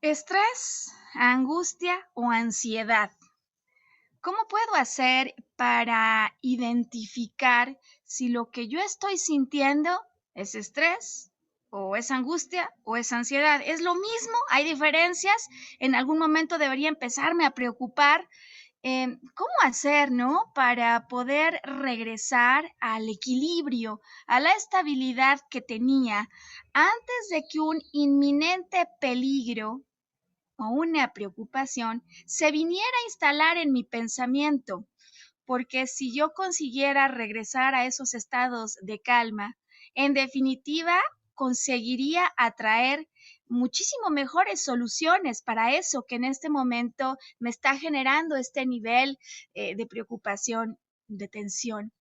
Estrés, angustia o ansiedad. ¿Cómo puedo hacer para identificar si lo que yo estoy sintiendo es estrés o es angustia o es ansiedad? ¿Es lo mismo? ¿Hay diferencias? ¿En algún momento debería empezarme a preocupar? ¿Cómo hacer, no? Para poder regresar al equilibrio, a la estabilidad que tenía antes de que un inminente peligro o una preocupación se viniera a instalar en mi pensamiento, porque si yo consiguiera regresar a esos estados de calma, en definitiva, conseguiría atraer muchísimo mejores soluciones para eso que en este momento me está generando este nivel de preocupación, de tensión.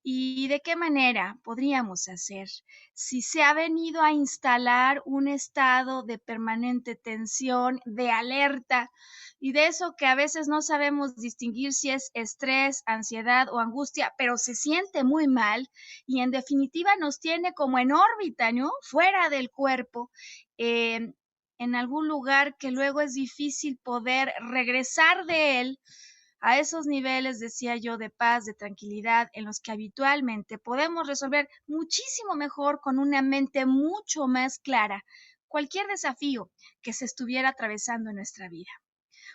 ¿Y de qué manera podríamos hacer? Si se ha venido a instalar un estado de permanente tensión, de alerta, y de eso que a veces no sabemos distinguir si es estrés, ansiedad o angustia, pero se siente muy mal y en definitiva nos tiene como en órbita, ¿no? Fuera del cuerpo, eh, en algún lugar que luego es difícil poder regresar de él a esos niveles, decía yo, de paz, de tranquilidad, en los que habitualmente podemos resolver muchísimo mejor con una mente mucho más clara cualquier desafío que se estuviera atravesando en nuestra vida.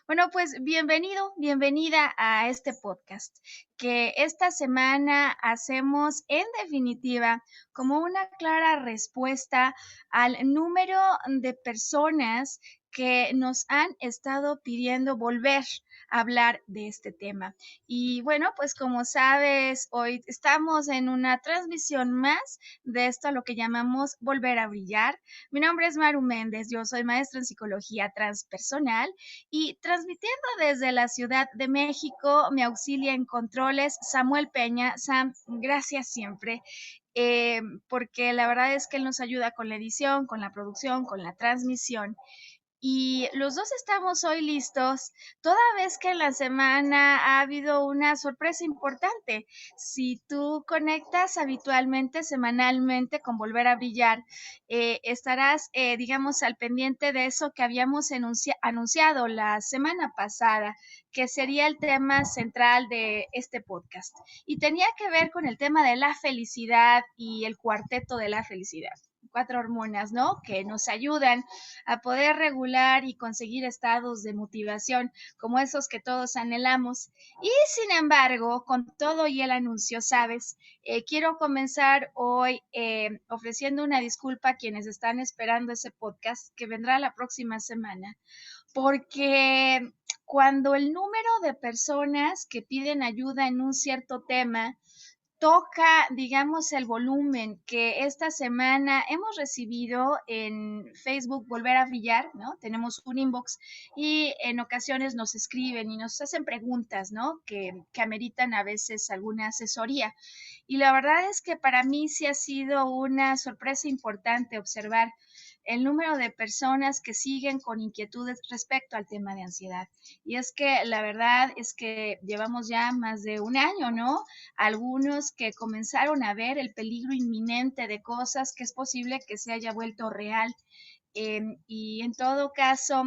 Bueno, pues bienvenido, bienvenida a este podcast que esta semana hacemos en definitiva como una clara respuesta al número de personas que nos han estado pidiendo volver a hablar de este tema. Y bueno, pues como sabes, hoy estamos en una transmisión más de esto a lo que llamamos volver a brillar. Mi nombre es Maru Méndez, yo soy maestra en psicología transpersonal y transmitiendo desde la Ciudad de México, me auxilia en controles Samuel Peña. Sam, gracias siempre, porque la verdad es que él nos ayuda con la edición, con la producción, con la transmisión. Y los dos estamos hoy listos, toda vez que en la semana ha habido una sorpresa importante. Si tú conectas habitualmente, semanalmente con Volver a Brillar, estarás, digamos, al pendiente de eso que habíamos anunciado la semana pasada, que sería el tema central de este podcast. Y tenía que ver con el tema de la felicidad y el cuarteto de la felicidad. Cuatro hormonas, ¿no? Que nos ayudan a poder regular y conseguir estados de motivación como esos que todos anhelamos. Y sin embargo, con todo y el anuncio, sabes, quiero comenzar hoy ofreciendo una disculpa a quienes están esperando ese podcast que vendrá la próxima semana, porque cuando el número de personas que piden ayuda en un cierto tema toca, digamos, el volumen que esta semana hemos recibido en Facebook Volver a Brillar, ¿no? Tenemos un inbox y en ocasiones nos escriben y nos hacen preguntas, ¿no? Que ameritan a veces alguna asesoría. Y la verdad es que para mí sí ha sido una sorpresa importante observar el número de personas que siguen con inquietudes respecto al tema de ansiedad. Y es que la verdad es que llevamos ya más de un año, ¿no? Algunos que comenzaron a ver el peligro inminente de cosas que es posible que se haya vuelto real. Y en todo caso,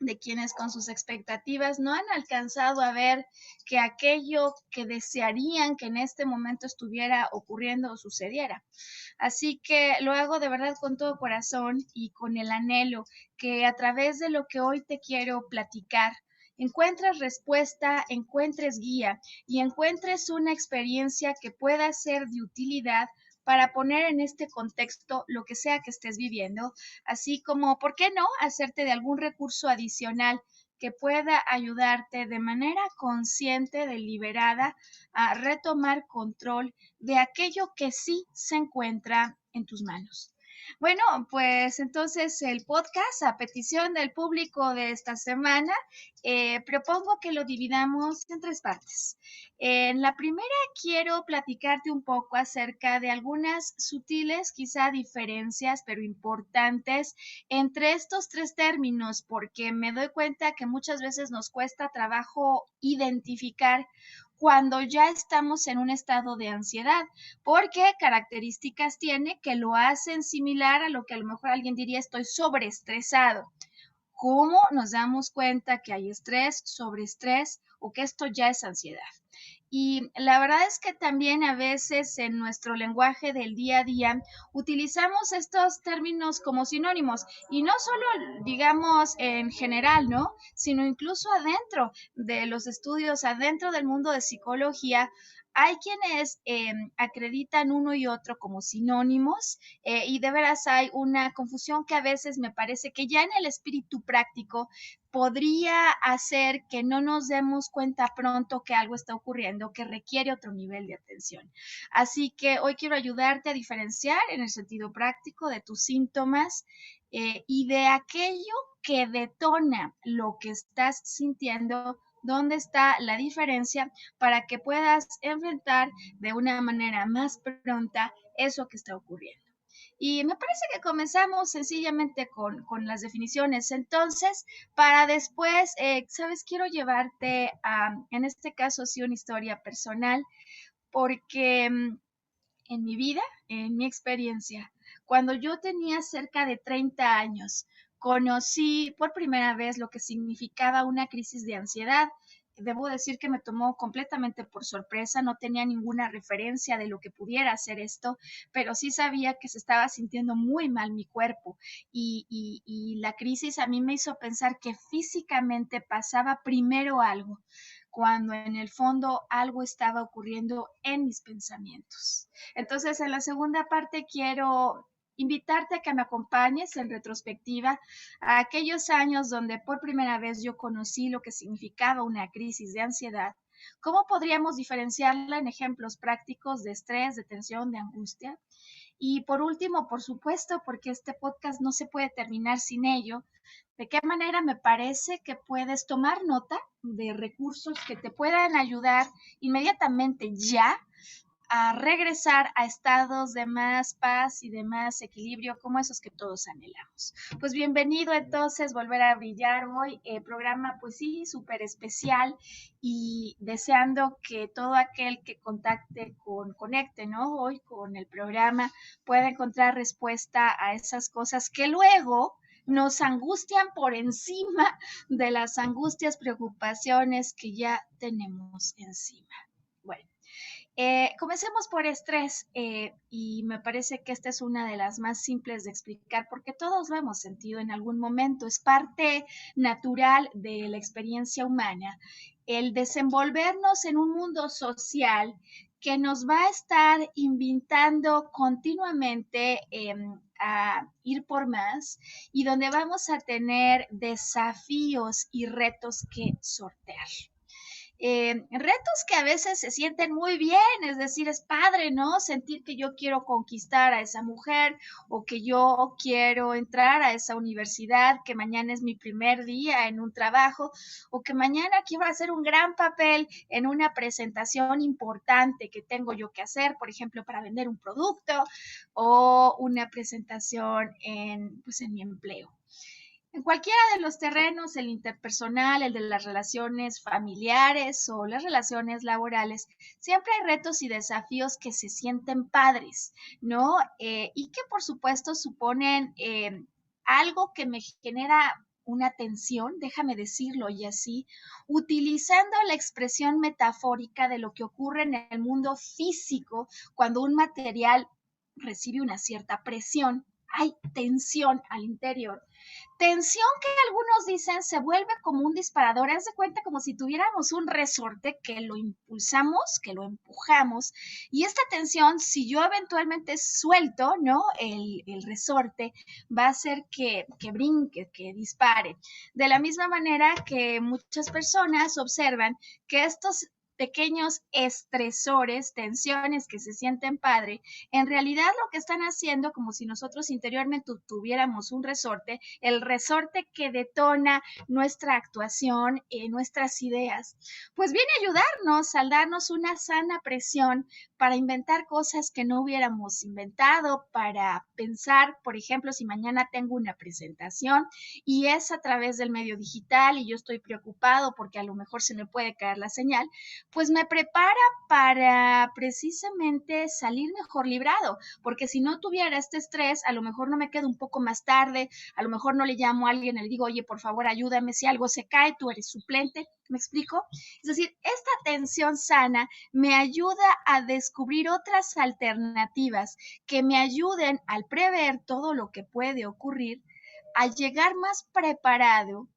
de quienes con sus expectativas no han alcanzado a ver que aquello que desearían que en este momento estuviera ocurriendo o sucediera. Así que lo hago de verdad con todo corazón y con el anhelo que a través de lo que hoy te quiero platicar, encuentres respuesta, encuentres guía y encuentres una experiencia que pueda ser de utilidad para poner en este contexto lo que sea que estés viviendo, así como, ¿por qué no?, hacerte de algún recurso adicional que pueda ayudarte de manera consciente, deliberada, a retomar control de aquello que sí se encuentra en tus manos. Bueno, pues entonces el podcast, a petición del público de esta semana, propongo que lo dividamos en tres partes. En la primera quiero platicarte un poco acerca de algunas sutiles, quizá diferencias, pero importantes entre estos tres términos, porque me doy cuenta que muchas veces nos cuesta trabajo identificar cuando ya estamos en un estado de ansiedad, porque características tiene que lo hacen similar a lo que a lo mejor alguien diría estoy sobreestresado. ¿Cómo nos damos cuenta que hay estrés, sobreestrés o que esto ya es ansiedad? Y la verdad es que también a veces en nuestro lenguaje del día a día utilizamos estos términos como sinónimos y no solo digamos en general, ¿no? Sino incluso adentro de los estudios, adentro del mundo de psicología. Hay quienes acreditan uno y otro como sinónimos y de veras hay una confusión que a veces me parece que ya en el espíritu práctico podría hacer que no nos demos cuenta pronto que algo está ocurriendo que requiere otro nivel de atención. Así que hoy quiero ayudarte a diferenciar en el sentido práctico de tus síntomas y de aquello que detona lo que estás sintiendo, dónde está la diferencia para que puedas enfrentar de una manera más pronta eso que está ocurriendo. Y me parece que comenzamos sencillamente con las definiciones. Entonces, para después, ¿sabes? Quiero llevarte a, en este caso, sí, una historia personal, porque en mi vida, en mi experiencia, cuando yo tenía cerca de 30 años, conocí por primera vez lo que significaba una crisis de ansiedad. Debo decir que me tomó completamente por sorpresa, no tenía ninguna referencia de lo que pudiera hacer esto, pero sí sabía que se estaba sintiendo muy mal mi cuerpo y la crisis a mí me hizo pensar que físicamente pasaba primero algo, cuando en el fondo algo estaba ocurriendo en mis pensamientos. Entonces, en la segunda parte quiero invitarte a que me acompañes en retrospectiva a aquellos años donde por primera vez yo conocí lo que significaba una crisis de ansiedad. ¿Cómo podríamos diferenciarla en ejemplos prácticos de estrés, de tensión, de angustia? Y por último, por supuesto, porque este podcast no se puede terminar sin ello, ¿de qué manera me parece que puedes tomar nota de recursos que te puedan ayudar inmediatamente ya a regresar a estados de más paz y de más equilibrio como esos que todos anhelamos? Pues bienvenido entonces, volver a brillar hoy, programa pues sí, súper especial y deseando que todo aquel que conecte, ¿no? Hoy con el programa pueda encontrar respuesta a esas cosas que luego nos angustian por encima de las angustias, preocupaciones que ya tenemos encima. Bueno, comencemos por estrés y me parece que esta es una de las más simples de explicar porque todos lo hemos sentido en algún momento, es parte natural de la experiencia humana, el desenvolvernos en un mundo social que nos va a estar invitando continuamente a ir por más y donde vamos a tener desafíos y retos que sortear. Retos que a veces se sienten muy bien, es decir, es padre, ¿no? Sentir que yo quiero conquistar a esa mujer o que yo quiero entrar a esa universidad, que mañana es mi primer día en un trabajo o que mañana quiero hacer un gran papel en una presentación importante que tengo yo que hacer, por ejemplo, para vender un producto o una presentación pues, en mi empleo. En cualquiera de los terrenos, el interpersonal, el de las relaciones familiares o las relaciones laborales, siempre hay retos y desafíos que se sienten padres, ¿no? Y que por supuesto suponen algo que me genera una tensión, déjame decirlo y así, utilizando la expresión metafórica de lo que ocurre en el mundo físico cuando un material recibe una cierta presión, hay tensión al interior. Tensión que algunos dicen se vuelve como un disparador, haz de cuenta como si tuviéramos un resorte que lo impulsamos, que lo empujamos, y esta tensión, si yo eventualmente suelto, ¿no? El resorte, va a hacer que brinque, que dispare. De la misma manera que muchas personas observan que estos pequeños estresores, tensiones que se sienten padre, en realidad lo que están haciendo, como si nosotros interiormente tuviéramos un resorte, el resorte que detona nuestra actuación, nuestras ideas, pues viene a ayudarnos al darnos una sana presión para inventar cosas que no hubiéramos inventado, para pensar, por ejemplo, si mañana tengo una presentación y es a través del medio digital y yo estoy preocupado porque a lo mejor se me puede caer la señal, pues me prepara para precisamente salir mejor librado, porque si no tuviera este estrés, a lo mejor no me quedo un poco más tarde, a lo mejor no le llamo a alguien y le digo, oye, por favor, ayúdame, si algo se cae, tú eres suplente, ¿me explico? Es decir, esta atención sana me ayuda a descubrir otras alternativas que me ayuden al prever todo lo que puede ocurrir, a llegar más preparado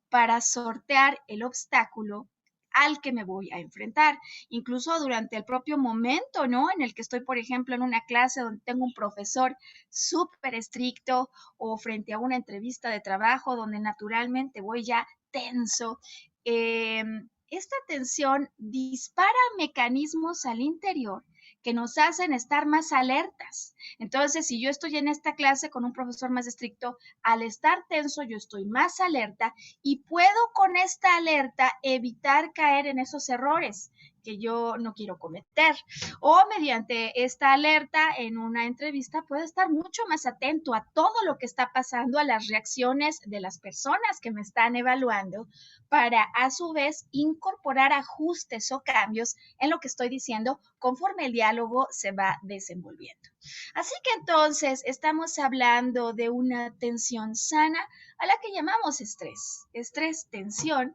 para sortear el obstáculo al que me voy a enfrentar, incluso durante el propio momento, ¿no? En el que estoy, por ejemplo, en una clase donde tengo un profesor súper estricto o frente a una entrevista de trabajo donde naturalmente voy ya tenso. Esta tensión dispara mecanismos al interior que nos hacen estar más alertas. Entonces, si yo estoy en esta clase con un profesor más estricto, al estar tenso yo estoy más alerta y puedo con esta alerta evitar caer en esos errores que yo no quiero cometer. O mediante esta alerta en una entrevista puedo estar mucho más atento a todo lo que está pasando, a las reacciones de las personas que me están evaluando, para a su vez incorporar ajustes o cambios en lo que estoy diciendo conforme el diálogo se va desenvolviendo. Así que entonces estamos hablando de una tensión sana a la que llamamos estrés, tensión,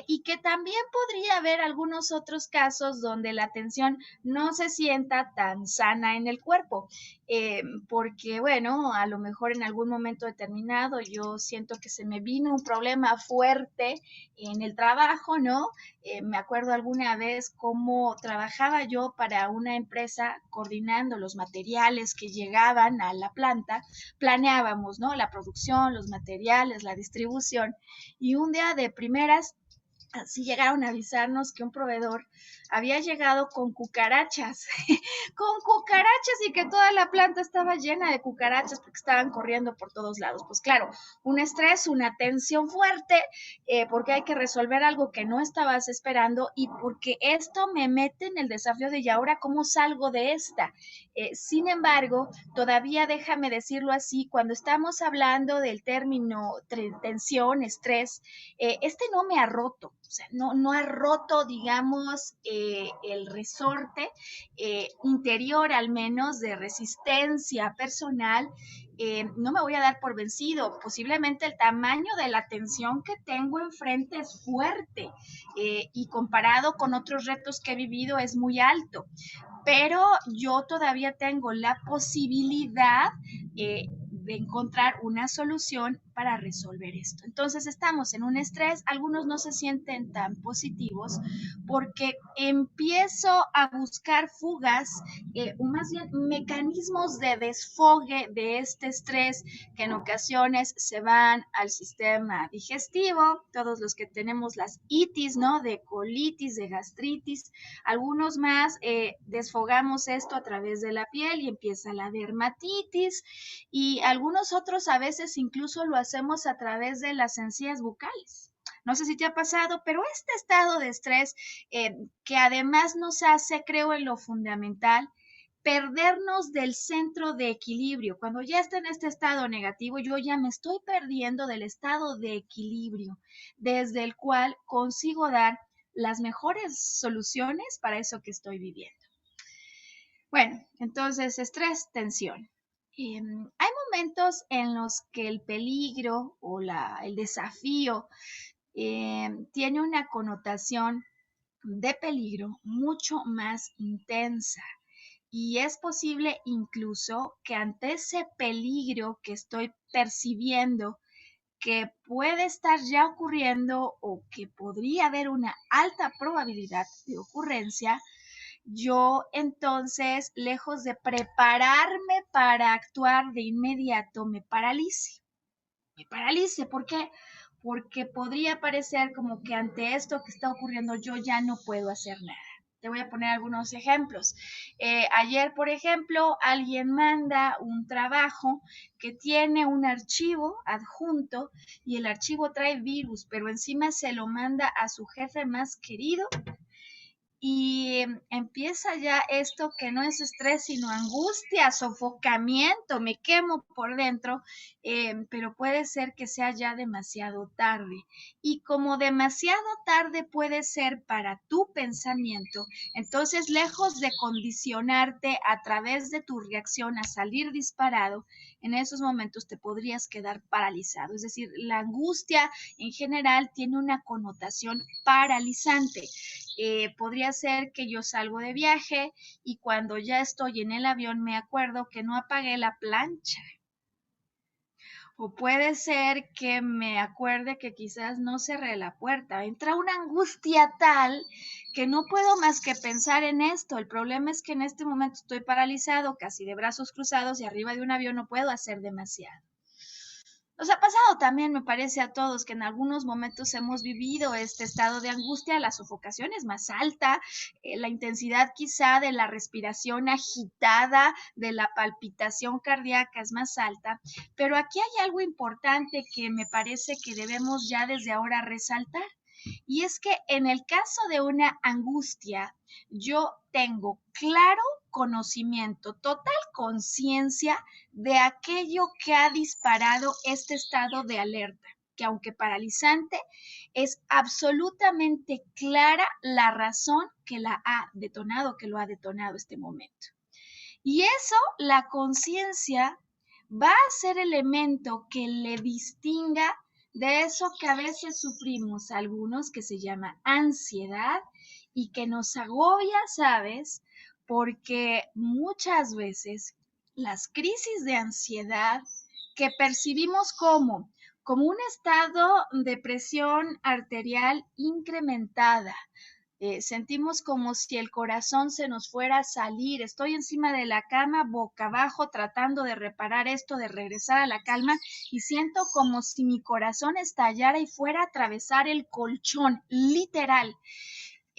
y que también podría haber algunos otros casos donde la tensión no se sienta tan sana en el cuerpo, porque bueno, a lo mejor en algún momento determinado yo siento que se me vino un problema fuerte en el trabajo, ¿no? Me acuerdo alguna vez cómo trabajaba yo para una empresa coordinando los materiales que llegaban a la planta, planeábamos, ¿no? La producción, los materiales, la distribución, y un día de primeras así llegaron a avisarnos que un proveedor había llegado con cucarachas, con cucarachas, y que toda la planta estaba llena de cucarachas porque estaban corriendo por todos lados. Pues claro, un estrés, una tensión fuerte, porque hay que resolver algo que no estabas esperando y porque esto me mete en el desafío de, ¿y ahora cómo salgo de esta? Sin embargo, todavía déjame decirlo así, cuando estamos hablando del término tensión, estrés, este no me ha roto, o sea, no ha roto, digamos, el resorte interior al menos de resistencia personal. No me voy a dar por vencido. Posiblemente el tamaño de la tensión que tengo enfrente es fuerte, y comparado con otros retos que he vivido es muy alto, pero yo todavía tengo la posibilidad de encontrar una solución para resolver esto. Entonces estamos en un estrés, algunos no se sienten tan positivos porque empiezo a buscar fugas, o más bien mecanismos de desfogue de este estrés, que en ocasiones se van al sistema digestivo, todos los que tenemos las itis, ¿no? De colitis, de gastritis, algunos más desfogamos esto a través de la piel y empieza la dermatitis, y algunos otros a veces incluso lo hacemos a través de las encías bucales. No sé si te ha pasado, pero este estado de estrés, que además nos hace, creo, en lo fundamental, perdernos del centro de equilibrio. Cuando ya está en este estado negativo, yo ya me estoy perdiendo del estado de equilibrio, desde el cual consigo dar las mejores soluciones para eso que estoy viviendo. Bueno, entonces estrés, tensión. Hay momentos en los que el peligro o el desafío tiene una connotación de peligro mucho más intensa. Y es posible incluso que ante ese peligro que estoy percibiendo, que puede estar ya ocurriendo o que podría haber una alta probabilidad de ocurrencia, yo entonces, lejos de prepararme para actuar de inmediato, me paralice. Me paralice, ¿por qué? Porque podría parecer como que ante esto que está ocurriendo yo ya no puedo hacer nada. Te voy a poner algunos ejemplos. Ayer, por ejemplo, alguien manda un trabajo que tiene un archivo adjunto y el archivo trae virus, pero encima se lo manda a su jefe más querido y empieza ya esto que no es estrés, sino angustia, sofocamiento, me quemo por dentro, pero puede ser que sea ya demasiado tarde. Y como demasiado tarde puede ser para tu pensamiento, entonces lejos de condicionarte a través de tu reacción a salir disparado, en esos momentos te podrías quedar paralizado. Es decir, la angustia en general tiene una connotación paralizante. Podría ser que yo salgo de viaje y cuando ya estoy en el avión me acuerdo que no apagué la plancha. O puede ser que me acuerde que quizás no cerré la puerta. Entra una angustia tal que no puedo más que pensar en esto. El problema es que en este momento estoy paralizado, casi de brazos cruzados y arriba de un avión no puedo hacer demasiado. Nos ha pasado también, me parece a todos, que en algunos momentos hemos vivido este estado de angustia, la sofocación es más alta, la intensidad quizá de la respiración agitada, de la palpitación cardíaca es más alta, pero aquí hay algo importante que me parece que debemos ya desde ahora resaltar. Y es que en el caso de una angustia, yo tengo claro conocimiento, total conciencia de aquello que ha disparado este estado de alerta, que aunque paralizante, es absolutamente clara la razón que la ha detonado, que lo ha detonado este momento. Y eso, la conciencia, va a ser elemento que le distinga de eso que a veces sufrimos algunos, que se llama ansiedad y que nos agobia, ¿sabes? Porque muchas veces las crisis de ansiedad que percibimos como un estado de presión arterial incrementada, sentimos como si el corazón se nos fuera a salir. Estoy encima de la cama, boca abajo, tratando de reparar esto, de regresar a la calma, y siento como si mi corazón estallara y fuera a atravesar el colchón, literal.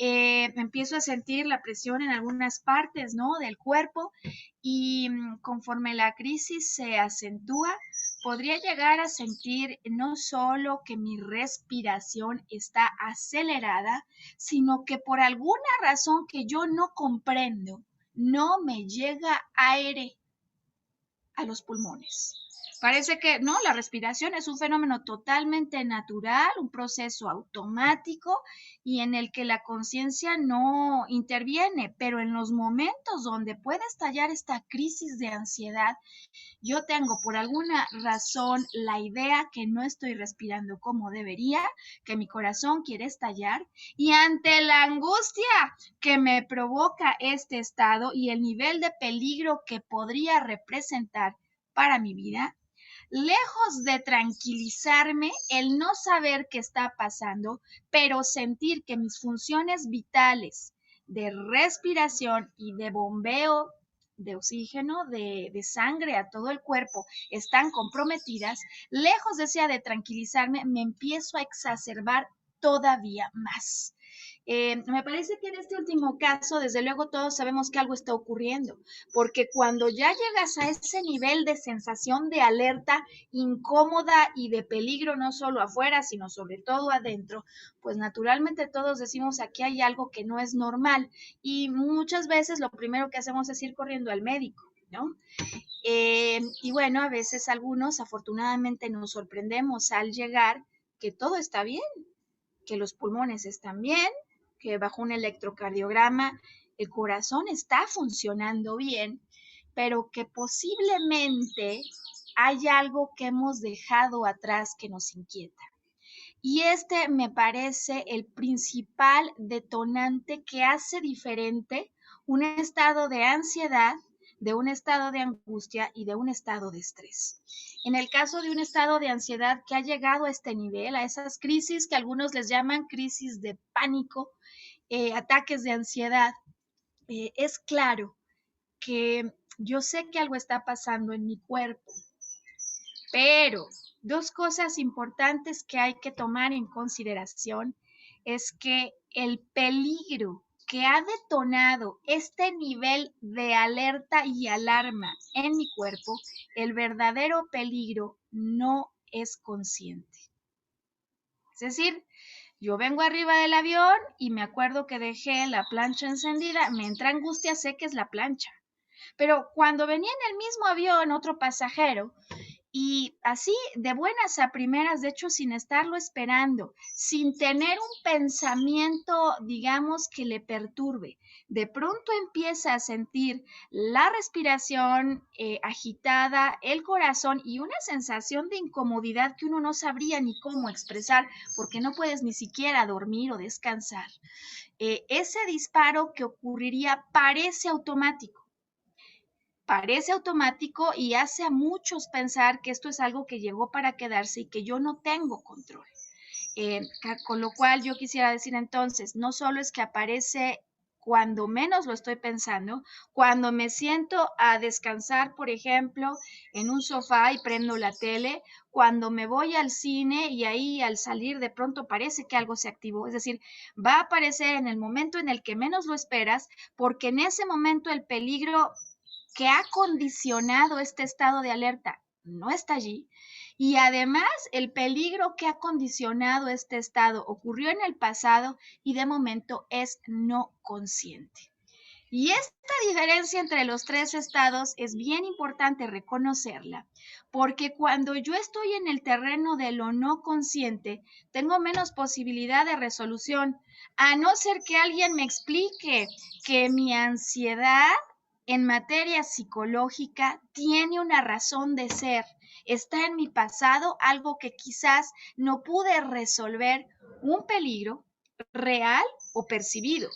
Empiezo a sentir la presión en algunas partes, ¿no?, del cuerpo, y conforme la crisis se acentúa, podría llegar a sentir no solo que mi respiración está acelerada, sino que por alguna razón que yo no comprendo, no me llega aire a los pulmones. Parece que no, la respiración es un fenómeno totalmente natural, un proceso automático y en el que la conciencia no interviene, pero en los momentos donde puede estallar esta crisis de ansiedad, yo tengo por alguna razón la idea que no estoy respirando como debería, que mi corazón quiere estallar, y ante la angustia que me provoca este estado y el nivel de peligro que podría representar para mi vida, lejos de tranquilizarme el no saber qué está pasando, pero sentir que mis funciones vitales de respiración y de bombeo de oxígeno, de sangre a todo el cuerpo, están comprometidas, lejos de tranquilizarme, me empiezo a exacerbar todavía más. Me parece que en este último caso, desde luego todos sabemos que algo está ocurriendo, porque cuando ya llegas a ese nivel de sensación de alerta incómoda y de peligro, no solo afuera, sino sobre todo adentro, pues naturalmente todos decimos aquí hay algo que no es normal y muchas veces lo primero que hacemos es ir corriendo al médico, ¿no? Y bueno, a veces algunos afortunadamente nos sorprendemos al llegar que todo está bien, que los pulmones están bien, que bajo un electrocardiograma el corazón está funcionando bien, pero que posiblemente hay algo que hemos dejado atrás que nos inquieta. Y este me parece el principal detonante que hace diferente un estado de ansiedad, de un estado de angustia y de un estado de estrés. En el caso de un estado de ansiedad que ha llegado a este nivel, a esas crisis que algunos les llaman crisis de pánico, ataques de ansiedad, es claro que yo sé que algo está pasando en mi cuerpo, pero dos cosas importantes que hay que tomar en consideración es que el peligro que ha detonado este nivel de alerta y alarma en mi cuerpo, el verdadero peligro no es consciente. Es decir, Yo vengo arriba del avión y me acuerdo que dejé la plancha encendida, me entra angustia, sé que es la plancha. Pero cuando venía en el mismo avión otro pasajero y así de buenas a primeras, de hecho sin estarlo esperando, sin tener un pensamiento, digamos, que le perturbe, de pronto empieza a sentir la respiración agitada, el corazón y una sensación de incomodidad que uno no sabría ni cómo expresar porque no puedes ni siquiera dormir o descansar. Ese disparo que ocurriría parece automático y hace a muchos pensar que esto es algo que llegó para quedarse y que yo no tengo control. Con lo cual yo quisiera decir entonces, no solo es que aparece cuando menos lo estoy pensando, cuando me siento a descansar, por ejemplo, en un sofá y prendo la tele, cuando me voy al cine y ahí al salir de pronto parece que algo se activó, es decir, va a aparecer en el momento en el que menos lo esperas, porque en ese momento el peligro que ha condicionado este estado de alerta no está allí. Y además, el peligro que ha condicionado este estado ocurrió en el pasado y de momento es no consciente. Y esta diferencia entre los tres estados es bien importante reconocerla, porque cuando yo estoy en el terreno de lo no consciente, tengo menos posibilidad de resolución, a no ser que alguien me explique que mi ansiedad en materia psicológica tiene una razón de ser, está en mi pasado, algo que quizás no pude resolver, un peligro real o percibido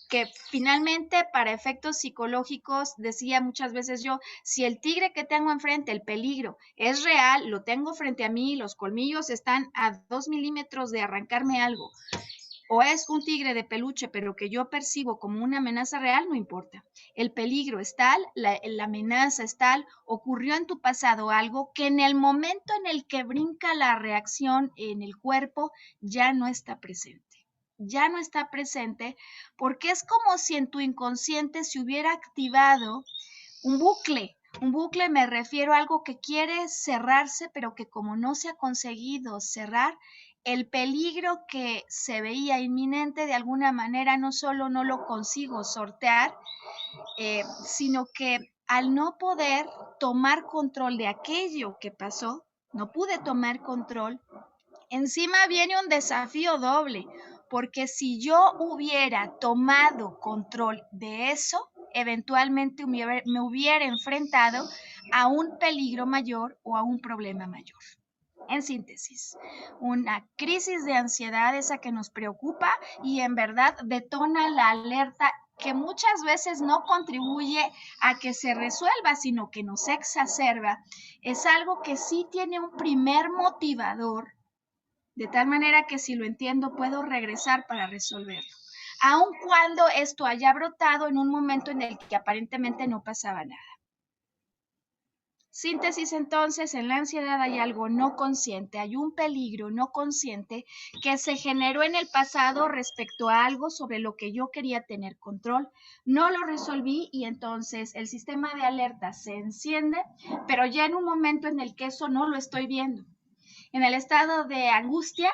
que finalmente para efectos psicológicos, decía muchas veces yo, si el tigre que tengo enfrente, el peligro, es real, lo tengo frente a mí, los colmillos están a 2 milímetros de arrancarme algo, o es un tigre de peluche, pero que yo percibo como una amenaza real, no importa. El peligro es tal, la amenaza es tal, ocurrió en tu pasado algo que en el momento en el que brinca la reacción en el cuerpo ya no está presente. Ya no está presente porque es como si en tu inconsciente se hubiera activado un bucle. Un bucle me refiero a algo que quiere cerrarse, pero que como no se ha conseguido cerrar, el peligro que se veía inminente de alguna manera no solo no lo consigo sortear, sino que al no poder tomar control de aquello que pasó, no pude tomar control, encima viene un desafío doble, porque si yo hubiera tomado control de eso, eventualmente me hubiera enfrentado a un peligro mayor o a un problema mayor. En síntesis, una crisis de ansiedad esa que nos preocupa y en verdad detona la alerta que muchas veces no contribuye a que se resuelva, sino que nos exacerba, es algo que sí tiene un primer motivador, de tal manera que si lo entiendo puedo regresar para resolverlo, aun cuando esto haya brotado en un momento en el que aparentemente no pasaba nada. Síntesis entonces, en la ansiedad hay algo no consciente, hay un peligro no consciente que se generó en el pasado respecto a algo sobre lo que yo quería tener control, no lo resolví y entonces el sistema de alerta se enciende, pero ya en un momento en el que eso no lo estoy viendo. En el estado de angustia,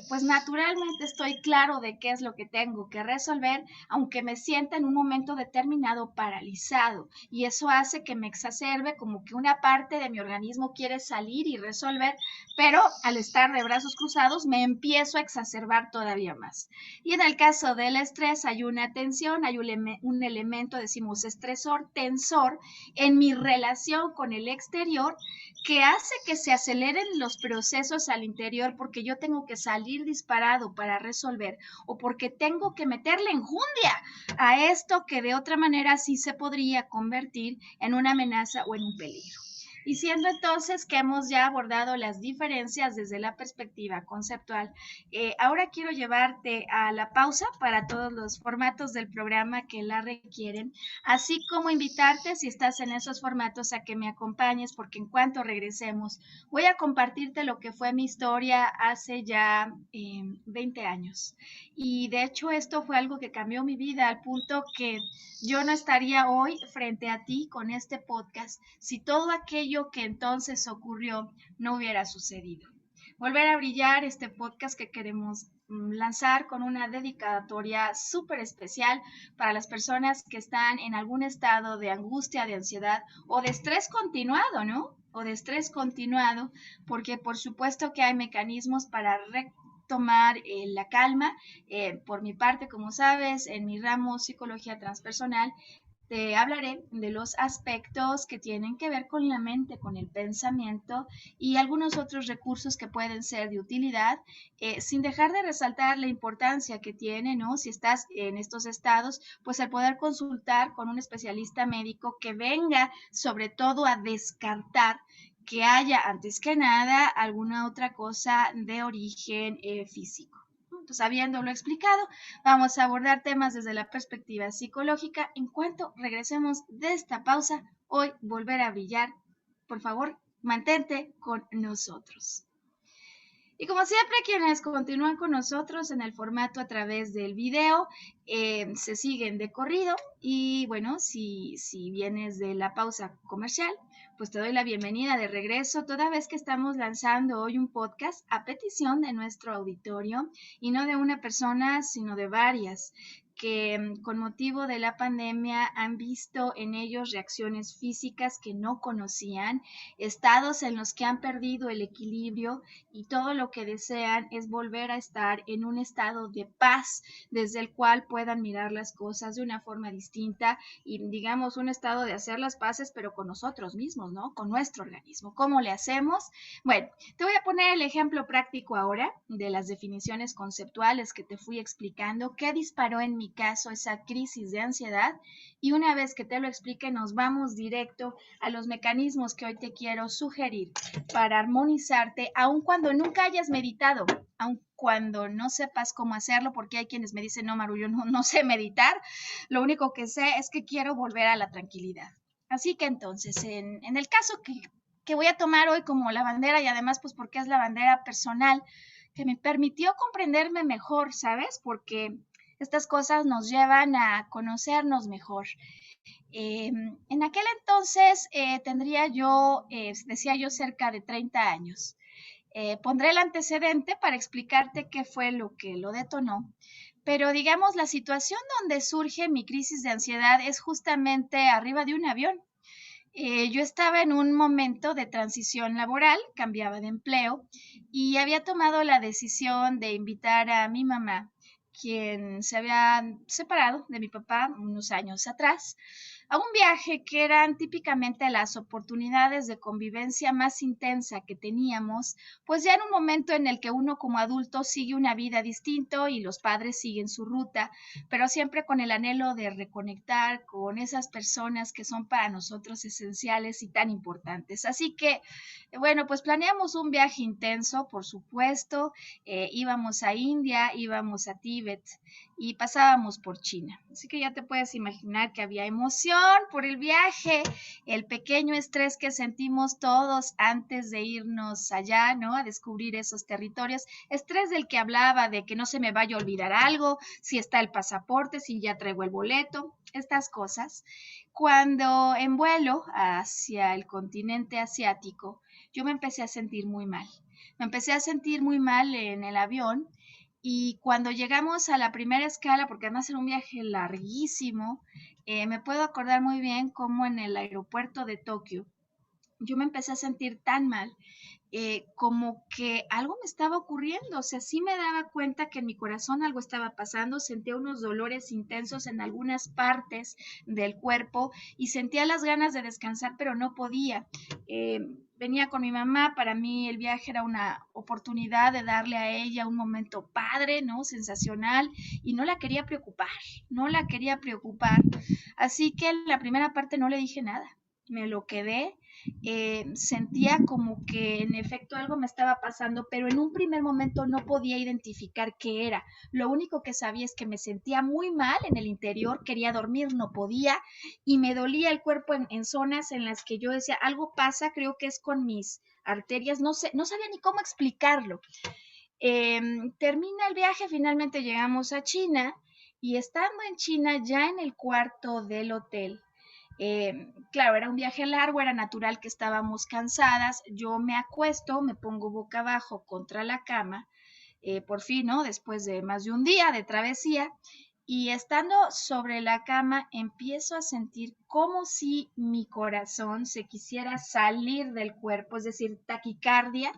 pues naturalmente estoy claro de qué es lo que tengo que resolver, aunque me sienta en un momento determinado paralizado. Y eso hace que me exacerbe, como que una parte de mi organismo quiere salir y resolver, pero al estar de brazos cruzados me empiezo a exacerbar todavía más. Y en el caso del estrés hay una tensión, hay un elemento, decimos estresor, tensor, en mi relación con el exterior que hace que se aceleren los procesos al interior porque yo tengo que salir disparado para resolver o porque tengo que meterle enjundia a esto que de otra manera sí se podría convertir en una amenaza o en un peligro. Y siendo entonces que hemos ya abordado las diferencias desde la perspectiva conceptual, ahora quiero llevarte a la pausa para todos los formatos del programa que la requieren, así como invitarte, si estás en esos formatos, a que me acompañes, porque en cuanto regresemos, voy a compartirte lo que fue mi historia hace ya 20 años. Y de hecho esto fue algo que cambió mi vida al punto que yo no estaría hoy frente a ti con este podcast si todo aquello que entonces ocurrió no hubiera sucedido. Volver a brillar, este podcast que queremos lanzar con una dedicatoria súper especial para las personas que están en algún estado de angustia, de ansiedad o de estrés continuado, ¿no? O de estrés continuado, porque por supuesto que hay mecanismos para tomar la calma. Por mi parte, como sabes, en mi ramo psicología transpersonal, te hablaré de los aspectos que tienen que ver con la mente, con el pensamiento y algunos otros recursos que pueden ser de utilidad, sin dejar de resaltar la importancia que tiene, ¿no? Si estás en estos estados, pues el poder consultar con un especialista médico que venga sobre todo a descartar que haya, antes que nada, alguna otra cosa de origen físico. Entonces, habiéndolo explicado, vamos a abordar temas desde la perspectiva psicológica. En cuanto regresemos de esta pausa, hoy volver a brillar. Por favor, mantente con nosotros. Y como siempre, quienes continúan con nosotros en el formato a través del video, se siguen de corrido. Y bueno, si vienes de la pausa comercial, pues te doy la bienvenida de regreso, toda vez que estamos lanzando hoy un podcast a petición de nuestro auditorio, y no de una persona, sino de varias, que con motivo de la pandemia han visto en ellos reacciones físicas que no conocían, estados en los que han perdido el equilibrio y todo lo que desean es volver a estar en un estado de paz desde el cual puedan mirar las cosas de una forma distinta y digamos un estado de hacer las paces pero con nosotros mismos, ¿no? Con nuestro organismo. ¿Cómo le hacemos? Bueno, te voy a poner el ejemplo práctico ahora de las definiciones conceptuales que te fui explicando, qué disparó en mi caso esa crisis de ansiedad, y una vez que te lo explique nos vamos directo a los mecanismos que hoy te quiero sugerir para armonizarte, aun cuando nunca hayas meditado, aun cuando no sepas cómo hacerlo, porque hay quienes me dicen, no, Maru, yo no sé meditar, lo único que sé es que quiero volver a la tranquilidad. Así que entonces, en el caso que voy a tomar hoy como la bandera, y además pues porque es la bandera personal, que me permitió comprenderme mejor, ¿sabes? Porque estas cosas nos llevan a conocernos mejor. En aquel entonces tendría yo, decía yo, cerca de 30 años. Pondré el antecedente para explicarte qué fue lo que lo detonó. Pero digamos, la situación donde surge mi crisis de ansiedad es justamente arriba de un avión. Yo estaba en un momento de transición laboral, cambiaba de empleo y había tomado la decisión de invitar a mi mamá, quien se había separado de mi papá unos años atrás, a un viaje que eran típicamente las oportunidades de convivencia más intensa que teníamos, pues ya en un momento en el que uno como adulto sigue una vida distinto y los padres siguen su ruta, pero siempre con el anhelo de reconectar con esas personas que son para nosotros esenciales y tan importantes. Así que, bueno, pues planeamos un viaje intenso, por supuesto. Íbamos a India, íbamos a Tíbet y pasábamos por China. Así que ya te puedes imaginar que había emoción por el viaje, el pequeño estrés que sentimos todos antes de irnos allá, ¿no? A descubrir esos territorios, estrés del que hablaba, de que no se me vaya a olvidar algo, si está el pasaporte, si ya traigo el boleto, estas cosas. Cuando en vuelo hacia el continente asiático, yo me empecé a sentir muy mal. Me empecé a sentir muy mal en el avión, y cuando llegamos a la primera escala, porque además era un viaje larguísimo, me puedo acordar muy bien cómo en el aeropuerto de Tokio yo me empecé a sentir tan mal, como que algo me estaba ocurriendo, o sea, sí me daba cuenta que en mi corazón algo estaba pasando, sentía unos dolores intensos en algunas partes del cuerpo y sentía las ganas de descansar, pero no podía. Eh, Venía con mi mamá, para mí el viaje era una oportunidad de darle a ella un momento padre, ¿no? Sensacional, y no la quería preocupar, no la quería preocupar. Así que en la primera parte no le dije nada, me lo quedé. Sentía como que en efecto algo me estaba pasando, pero en un primer momento no podía identificar qué era. Lo único que sabía es que me sentía muy mal en el interior, quería dormir, no podía, y me dolía el cuerpo en zonas en las que yo decía, algo pasa, creo que es con mis arterias, no sé, no sabía ni cómo explicarlo. Termina el viaje, finalmente llegamos a China, y estando en China, ya en el cuarto del hotel, Claro, era un viaje largo, era natural que estábamos cansadas. Yo me acuesto, me pongo boca abajo contra la cama, por fin, ¿no? Después de más de un día de travesía. Y estando sobre la cama, empiezo a sentir como si mi corazón se quisiera salir del cuerpo, es decir, taquicardia.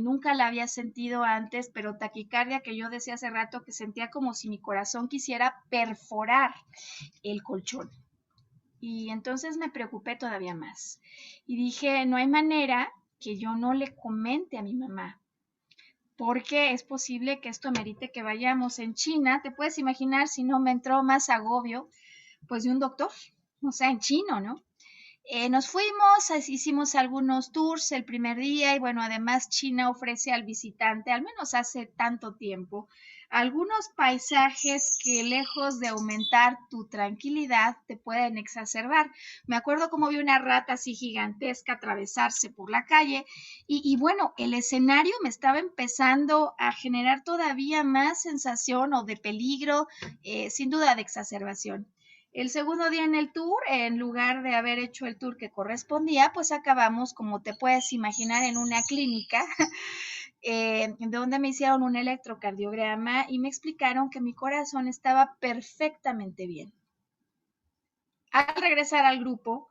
Nunca la había sentido antes, pero taquicardia que yo decía hace rato que sentía como si mi corazón quisiera perforar el colchón. Y entonces me preocupé todavía más. Y dije, no hay manera que yo no le comente a mi mamá, porque es posible que esto merite que vayamos en China. Te puedes imaginar si no me entró más agobio, pues de un doctor, o sea, en chino, ¿no? Nos fuimos, hicimos algunos tours el primer día y bueno, además China ofrece al visitante, al menos hace tanto tiempo, algunos paisajes que lejos de aumentar tu tranquilidad te pueden exacerbar. Me acuerdo como vi una rata así gigantesca atravesarse por la calle y bueno, el escenario me estaba empezando a generar todavía más sensación o de peligro, sin duda de exacerbación. El segundo día en el tour, en lugar de haber hecho el tour que correspondía, pues acabamos, como te puedes imaginar, en una clínica donde me hicieron un electrocardiograma y me explicaron que mi corazón estaba perfectamente bien. Al regresar al grupo,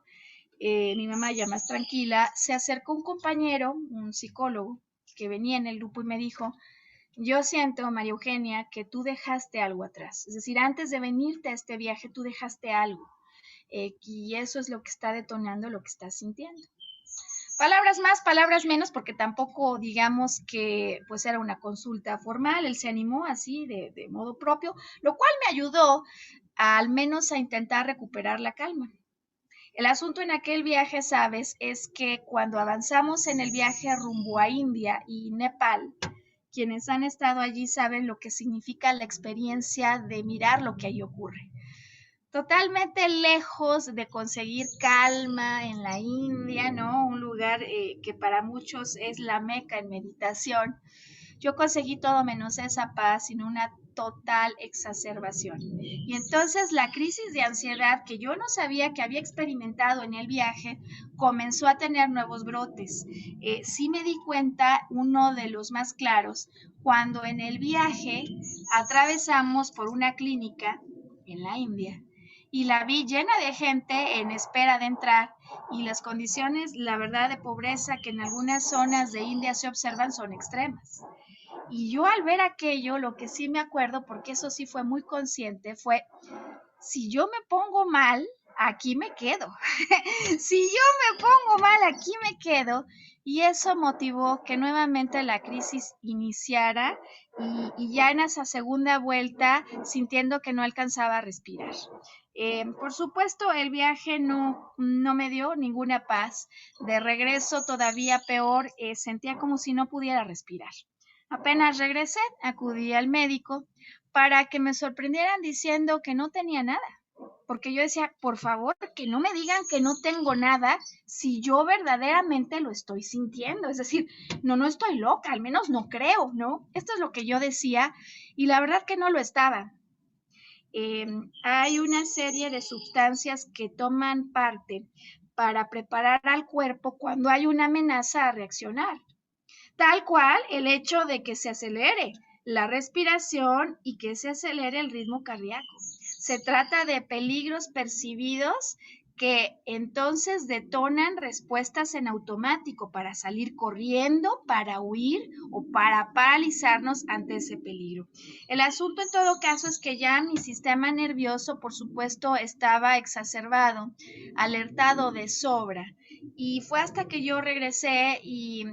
mi mamá ya más tranquila, se acercó un compañero, un psicólogo, que venía en el grupo y me dijo, yo siento, María Eugenia, que tú dejaste algo atrás. Es decir, antes de venirte a este viaje, tú dejaste algo. Y eso es lo que está detonando lo que estás sintiendo. Palabras más, palabras menos, porque tampoco digamos que pues era una consulta formal, él se animó así de modo propio, lo cual me ayudó al menos a intentar recuperar la calma. El asunto en aquel viaje, sabes, es que cuando avanzamos en el viaje rumbo a India y Nepal, quienes han estado allí saben lo que significa la experiencia de mirar lo que ahí ocurre. Totalmente lejos de conseguir calma en la India, ¿no? Un lugar que para muchos es la meca en meditación. Yo conseguí todo menos esa paz, sino una total exacerbación. Y entonces la crisis de ansiedad que yo no sabía que había experimentado en el viaje comenzó a tener nuevos brotes. Sí me di cuenta, uno de los más claros, cuando en el viaje atravesamos por una clínica en la India y la vi llena de gente en espera de entrar y las condiciones, la verdad, de pobreza que en algunas zonas de India se observan son extremas. Y yo al ver aquello, lo que sí me acuerdo, porque eso sí fue muy consciente, fue, si yo me pongo mal, aquí me quedo. Si yo me pongo mal, aquí me quedo. Y eso motivó que nuevamente la crisis iniciara y ya en esa segunda vuelta sintiendo que no alcanzaba a respirar. Por supuesto, el viaje no me dio ninguna paz. De regreso todavía peor, sentía como si no pudiera respirar. Apenas regresé, acudí al médico para que me sorprendieran diciendo que no tenía nada. Porque yo decía, por favor, que no me digan que no tengo nada si yo verdaderamente lo estoy sintiendo. Es decir, no estoy loca, al menos no creo, ¿no? Esto es lo que yo decía y la verdad que no lo estaba. Eh, Hay una serie de sustancias que toman parte para preparar al cuerpo cuando hay una amenaza a reaccionar. Tal cual el hecho de que se acelere la respiración y que se acelere el ritmo cardíaco. Se trata de peligros percibidos que entonces detonan respuestas en automático para salir corriendo, para huir o para paralizarnos ante ese peligro. El asunto en todo caso es que ya mi sistema nervioso, por supuesto, estaba exacerbado, alertado de sobra. Y fue hasta que yo regresé y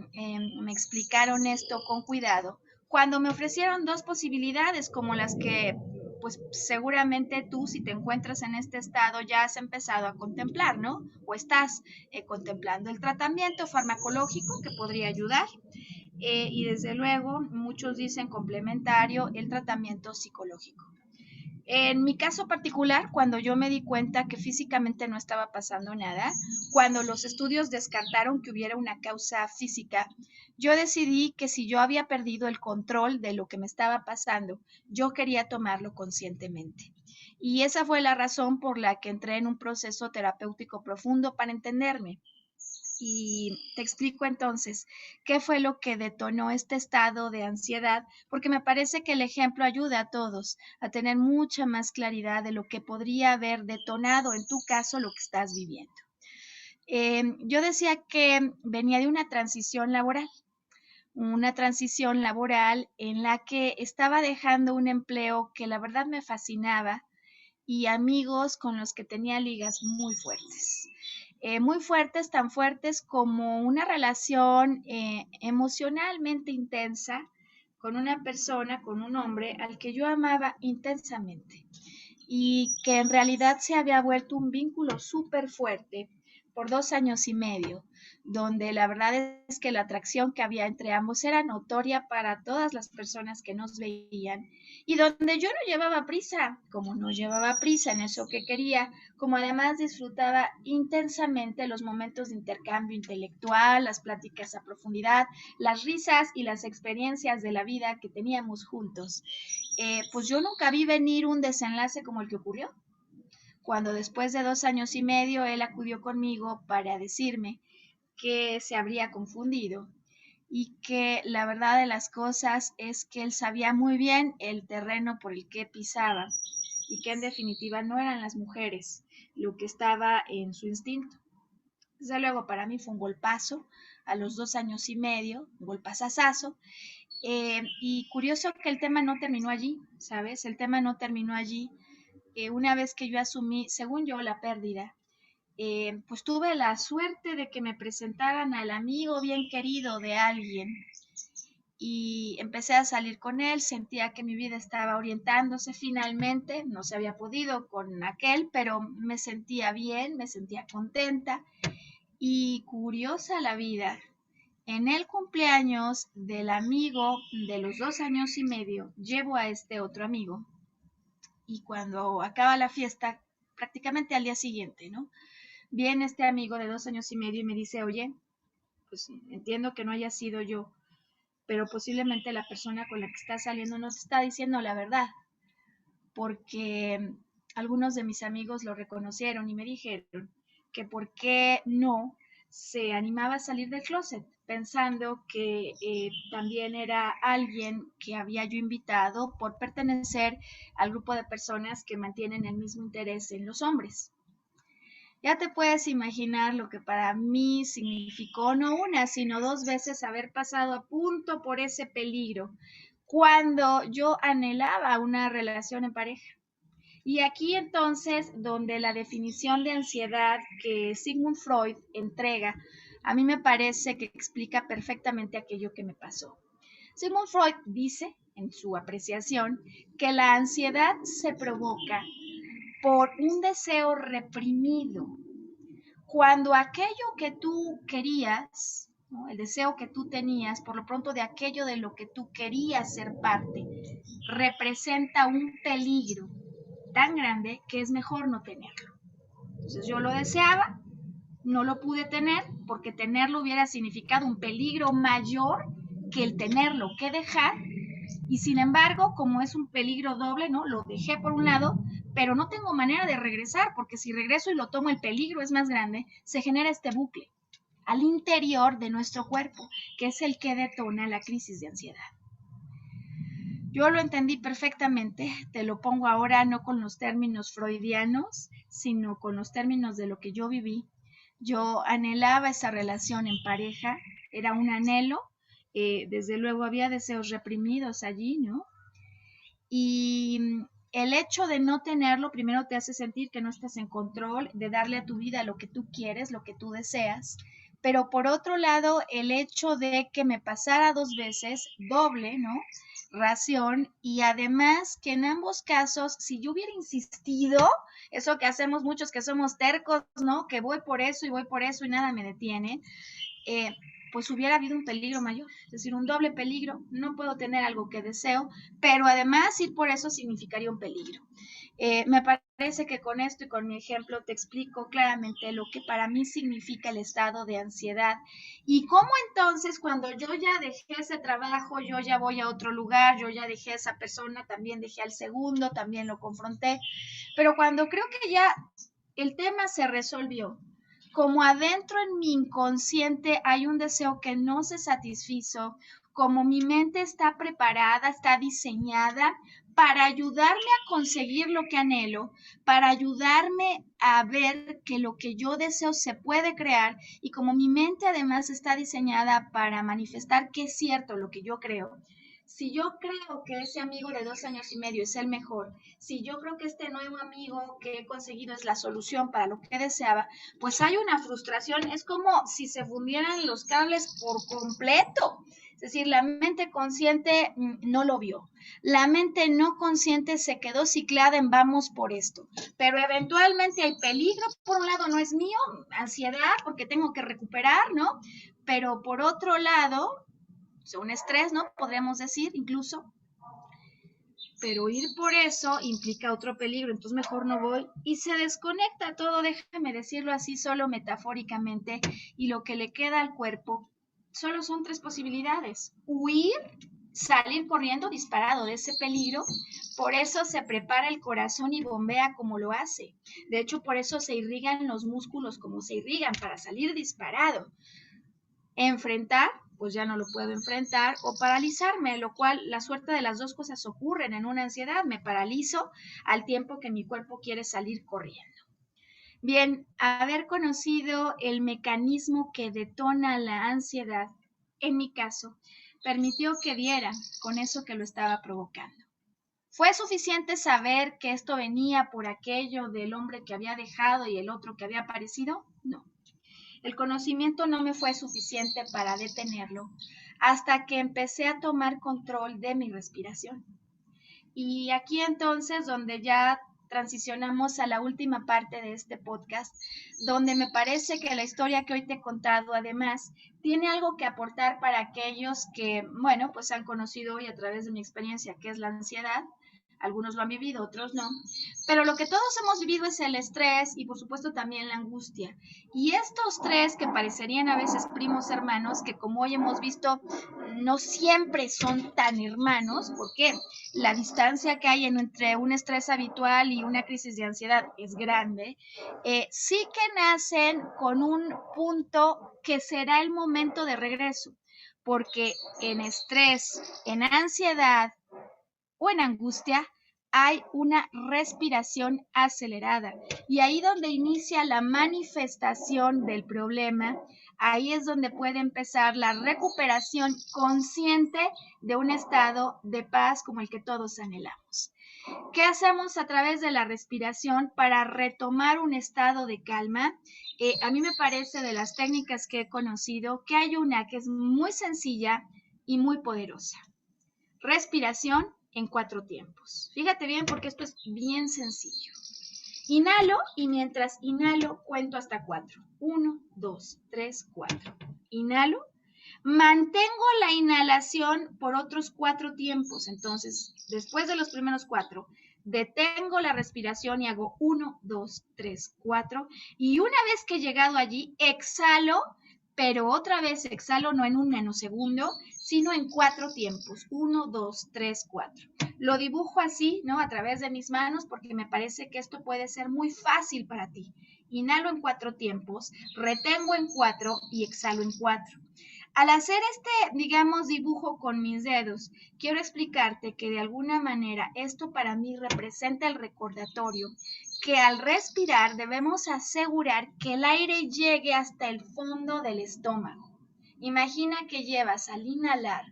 me explicaron esto con cuidado, cuando me ofrecieron dos posibilidades como las que pues seguramente tú si te encuentras en este estado ya has empezado a contemplar, ¿no? O estás contemplando el tratamiento farmacológico que podría ayudar y desde luego muchos dicen complementario el tratamiento psicológico. En mi caso particular, cuando yo me di cuenta que físicamente no estaba pasando nada, cuando los estudios descartaron que hubiera una causa física, yo decidí que si yo había perdido el control de lo que me estaba pasando, yo quería tomarlo conscientemente. Y esa fue la razón por la que entré en un proceso terapéutico profundo para entenderme. Y te explico entonces qué fue lo que detonó este estado de ansiedad, porque me parece que el ejemplo ayuda a todos a tener mucha más claridad de lo que podría haber detonado en tu caso lo que estás viviendo. Yo decía que venía de una transición laboral en la que estaba dejando un empleo que la verdad me fascinaba y amigos con los que tenía ligas muy fuertes, tan fuertes como una relación emocionalmente intensa con una persona, con un hombre al que yo amaba intensamente y que en realidad se había vuelto un vínculo súper fuerte por 2 años y medio, donde la verdad es que la atracción que había entre ambos era notoria para todas las personas que nos veían y donde yo no llevaba prisa, como no llevaba prisa en eso que quería, como además disfrutaba intensamente los momentos de intercambio intelectual, las pláticas a profundidad, las risas y las experiencias de la vida que teníamos juntos. Pues yo nunca vi venir un desenlace como el que ocurrió, cuando después de 2 años y medio él acudió conmigo para decirme que se habría confundido y que la verdad de las cosas es que él sabía muy bien el terreno por el que pisaba y que en definitiva no eran las mujeres lo que estaba en su instinto. Desde luego para mí fue un golpazo a los 2 años y medio, un golpazazazo, y curioso que el tema no terminó allí, ¿sabes? El tema no terminó allí. Una vez que yo asumí, según yo, la pérdida, pues tuve la suerte de que me presentaran al amigo bien querido de alguien y empecé a salir con él, sentía que mi vida estaba orientándose finalmente, no se había podido con aquel, pero me sentía bien, me sentía contenta y curiosa la vida. En el cumpleaños del amigo de los 2 años y medio, llevo a este otro amigo y cuando acaba la fiesta, prácticamente al día siguiente, ¿no? Viene este amigo de 2 años y medio y me dice, oye, pues entiendo que no haya sido yo, pero posiblemente la persona con la que estás saliendo no te está diciendo la verdad, porque algunos de mis amigos lo reconocieron y me dijeron que por qué no se animaba a salir del closet, pensando que también era alguien que había yo invitado por pertenecer al grupo de personas que mantienen el mismo interés en los hombres. Ya te puedes imaginar lo que para mí significó no una, sino 2 veces haber pasado a punto por ese peligro cuando yo anhelaba una relación en pareja. Y aquí entonces, donde la definición de ansiedad que Sigmund Freud entrega, a mí me parece que explica perfectamente aquello que me pasó. Sigmund Freud dice, en su apreciación, que la ansiedad se provoca por un deseo reprimido. Cuando aquello que tú querías, ¿no? El deseo que tú tenías, por lo pronto de aquello de lo que tú querías ser parte, representa un peligro tan grande que es mejor no tenerlo. Entonces yo lo deseaba, no lo pude tener porque tenerlo hubiera significado un peligro mayor que el tenerlo que dejar y sin embargo, como es un peligro doble, ¿no? Lo dejé por un lado, pero no tengo manera de regresar porque si regreso y lo tomo el peligro es más grande, se genera este bucle al interior de nuestro cuerpo, que es el que detona la crisis de ansiedad. Yo lo entendí perfectamente, te lo pongo ahora no con los términos freudianos, sino con los términos de lo que yo viví. Yo anhelaba esa relación en pareja, era un anhelo, desde luego había deseos reprimidos allí, ¿no? Y el hecho de no tenerlo primero te hace sentir que no estás en control, de darle a tu vida lo que tú quieres, lo que tú deseas. Pero por otro lado, el hecho de que me pasara 2 veces, doble, ¿no? Ración, y además que en ambos casos, si yo hubiera insistido, eso que hacemos muchos que somos tercos, ¿no? Que voy por eso y nada me detiene, eh, pues hubiera habido un peligro mayor, es decir, un doble peligro. No puedo tener algo que deseo, pero además ir por eso significaría un peligro. Me parece que con esto y con mi ejemplo te explico claramente lo que para mí significa el estado de ansiedad y cómo entonces cuando yo ya dejé ese trabajo, yo ya voy a otro lugar, yo ya dejé a esa persona, también dejé al segundo, también lo confronté, pero cuando creo que ya el tema se resolvió, como adentro en mi inconsciente hay un deseo que no se satisfizo, como mi mente está preparada, está diseñada para ayudarme a conseguir lo que anhelo, para ayudarme a ver que lo que yo deseo se puede crear y como mi mente además está diseñada para manifestar que es cierto lo que yo creo. Si yo creo que ese amigo de 2 años y medio es el mejor, si yo creo que este nuevo amigo que he conseguido es la solución para lo que deseaba, pues hay una frustración. Es como si se fundieran los cables por completo. Es decir, la mente consciente no lo vio. La mente no consciente se quedó ciclada en vamos por esto. Pero eventualmente hay peligro. Por un lado no es mío, ansiedad porque tengo que recuperar, ¿no? Pero por otro lado, un estrés, ¿no? Podríamos decir incluso, pero ir por eso implica otro peligro, entonces mejor no voy y se desconecta todo, déjame decirlo así solo metafóricamente, y lo que le queda al cuerpo solo son 3 posibilidades: huir, salir corriendo disparado de ese peligro. Por eso se prepara el corazón y bombea como lo hace. De hecho, por eso se irrigan los músculos como se irrigan, para salir disparado. Enfrentar, pues ya no lo puedo enfrentar, o paralizarme, lo cual la suerte de las dos cosas ocurren en una ansiedad. Me paralizo al tiempo que mi cuerpo quiere salir corriendo. Bien, haber conocido el mecanismo que detona la ansiedad, en mi caso, permitió que diera con eso que lo estaba provocando. ¿Fue suficiente saber que esto venía por aquello del hombre que había dejado y el otro que había aparecido? No. El conocimiento no me fue suficiente para detenerlo hasta que empecé a tomar control de mi respiración. Y aquí entonces donde ya transicionamos a la última parte de este podcast, donde me parece que la historia que hoy te he contado además tiene algo que aportar para aquellos que, bueno, pues han conocido hoy a través de mi experiencia qué es la ansiedad. Algunos lo han vivido, otros no. Pero lo que todos hemos vivido es el estrés y por supuesto también la angustia. Y estos tres que parecerían a veces primos hermanos, que como hoy hemos visto, no siempre son tan hermanos. ¿Por qué? La distancia que hay entre un estrés habitual y una crisis de ansiedad es grande. Sí que nacen con un punto que será el momento de regreso. Porque en estrés, en ansiedad o en angustia, hay una respiración acelerada. Y ahí donde inicia la manifestación del problema, ahí es donde puede empezar la recuperación consciente de un estado de paz como el que todos anhelamos. ¿Qué hacemos a través de la respiración para retomar un estado de calma? A mí me parece, de las técnicas que he conocido, que hay una que es muy sencilla y muy poderosa. Respiración en 4 tiempos. Fíjate bien porque esto es bien sencillo. Inhalo y mientras inhalo cuento hasta 4. 1, 2, 3, 4. Inhalo. Mantengo la inhalación por otros 4 tiempos. Entonces, después de los primeros 4, detengo la respiración y hago 1, 2, 3, 4. Y una vez que he llegado allí, exhalo, pero otra vez exhalo no en un nanosegundo, sino en 4 tiempos. 1, 2, 3, 4. Lo dibujo así, ¿no? A través de mis manos porque me parece que esto puede ser muy fácil para ti. Inhalo en 4 tiempos, retengo en 4 y exhalo en 4. Al hacer este, digamos, dibujo con mis dedos, quiero explicarte que de alguna manera esto para mí representa el recordatorio que al respirar debemos asegurar que el aire llegue hasta el fondo del estómago. Imagina que llevas al inhalar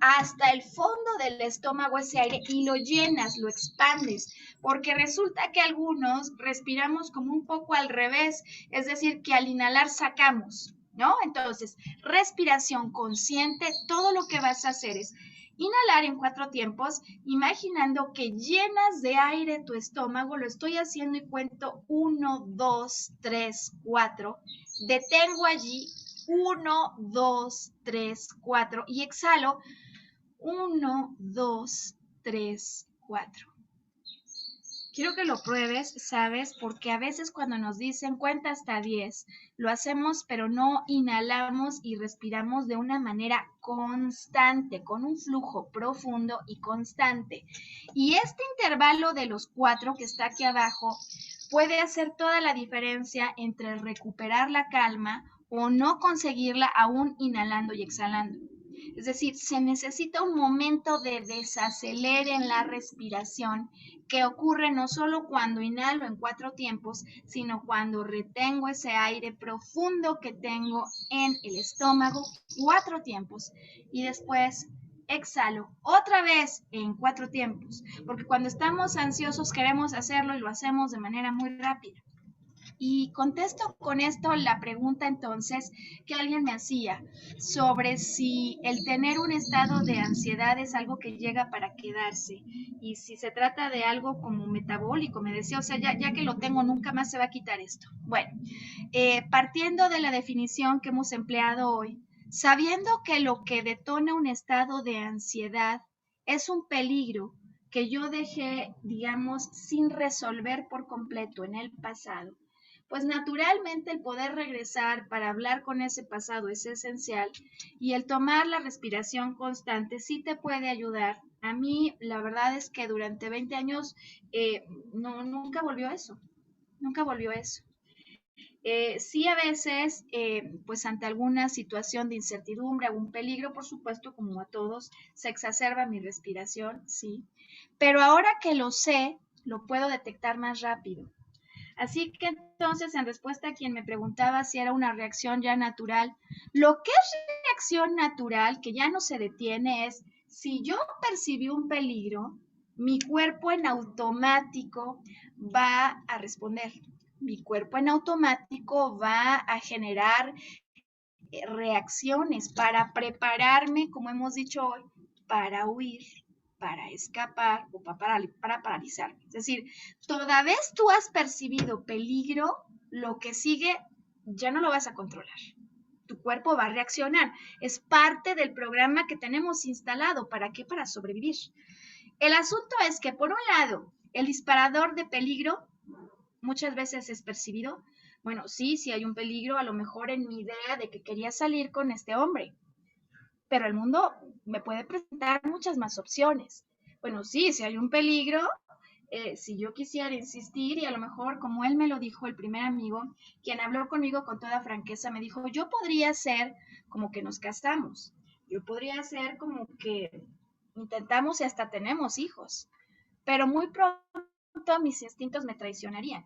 hasta el fondo del estómago ese aire y lo llenas, lo expandes, porque resulta que algunos respiramos como un poco al revés, es decir, que al inhalar sacamos, ¿no? Entonces, respiración consciente, todo lo que vas a hacer es inhalar en 4 tiempos, imaginando que llenas de aire tu estómago, lo estoy haciendo y cuento 1, 2, 3, 4, detengo allí 1, 2, 3, 4 y exhalo 1, 2, 3, 4. Quiero que lo pruebes, ¿sabes? Porque a veces cuando nos dicen cuenta hasta 10, lo hacemos, pero no inhalamos y respiramos de una manera constante, con un flujo profundo y constante. Y este intervalo de los 4 que está aquí abajo puede hacer toda la diferencia entre recuperar la calma o no conseguirla aún inhalando y exhalando. Es decir, se necesita un momento de desacelere en la respiración que ocurre no solo cuando inhalo en 4 tiempos, sino cuando retengo ese aire profundo que tengo en el estómago 4 tiempos y después exhalo otra vez en 4 tiempos, porque cuando estamos ansiosos queremos hacerlo y lo hacemos de manera muy rápida. Y contesto con esto la pregunta entonces que alguien me hacía sobre si el tener un estado de ansiedad es algo que llega para quedarse y si se trata de algo como metabólico, me decía, o sea, ya que lo tengo nunca más se va a quitar esto. Bueno, partiendo de la definición que hemos empleado hoy, sabiendo que lo que detona un estado de ansiedad es un peligro que yo dejé, digamos, sin resolver por completo en el pasado, pues naturalmente el poder regresar para hablar con ese pasado es esencial y el tomar la respiración constante sí te puede ayudar. A mí la verdad es que durante 20 años nunca volvió eso, nunca volvió eso. Sí a veces, pues ante alguna situación de incertidumbre, algún peligro, por supuesto, como a todos, se exacerba mi respiración, sí. Pero ahora que lo sé, lo puedo detectar más rápido. Así que entonces, en respuesta a quien me preguntaba si era una reacción ya natural, lo que es reacción natural, que ya no se detiene, es si yo percibí un peligro, mi cuerpo en automático va a responder. Mi cuerpo en automático va a generar reacciones para prepararme, como hemos dicho hoy, para huir, para escapar o para paralizarme. Es decir, toda vez tú has percibido peligro, lo que sigue ya no lo vas a controlar. Tu cuerpo va a reaccionar. Es parte del programa que tenemos instalado. ¿Para qué? Para sobrevivir. El asunto es que, por un lado, el disparador de peligro muchas veces es percibido. Bueno, sí, sí hay un peligro, a lo mejor en mi idea de que quería salir con este hombre, pero el mundo me puede presentar muchas más opciones. Bueno, sí, si hay un peligro, si yo quisiera insistir y a lo mejor como él me lo dijo, el primer amigo, quien habló conmigo con toda franqueza, me dijo, yo podría ser como que nos casamos, yo podría ser como que intentamos y hasta tenemos hijos, pero muy pronto mis instintos me traicionarían.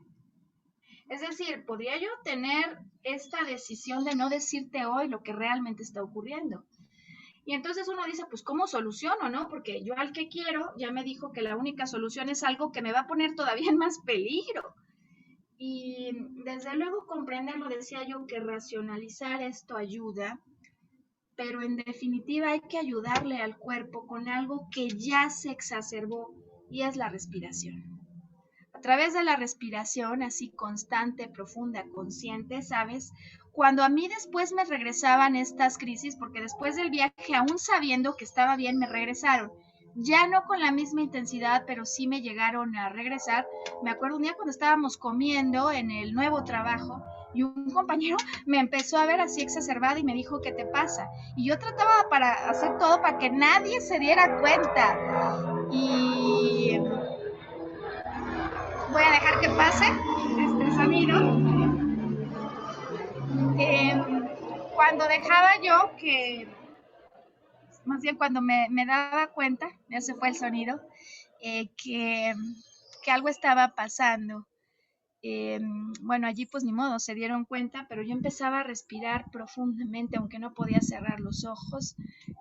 Es decir, podría yo tener esta decisión de no decirte hoy lo que realmente está ocurriendo. Y entonces uno dice, pues, ¿cómo soluciono, no? Porque yo al que quiero ya me dijo que la única solución es algo que me va a poner todavía en más peligro. Y desde luego comprenderlo, decía yo, que racionalizar esto ayuda, pero en definitiva hay que ayudarle al cuerpo con algo que ya se exacerbó y es la respiración. A través de la respiración, así constante, profunda, consciente, ¿sabes? Cuando a mí después me regresaban estas crisis, porque después del viaje, aún sabiendo que estaba bien, me regresaron. Ya no con la misma intensidad, pero sí me llegaron a regresar. Me acuerdo un día cuando estábamos comiendo en el nuevo trabajo y un compañero me empezó a ver así exacerbada y me dijo, ¿qué te pasa? Y yo trataba para hacer todo para que nadie se diera cuenta. Y voy a dejar que pase este sonido. Eh, Cuando dejaba yo que, más bien cuando me daba cuenta, ya se fue el sonido, eh, que, que algo estaba pasando. Eh, bueno, allí pues ni modo, se dieron cuenta, pero yo empezaba a respirar profundamente, aunque no podía cerrar los ojos.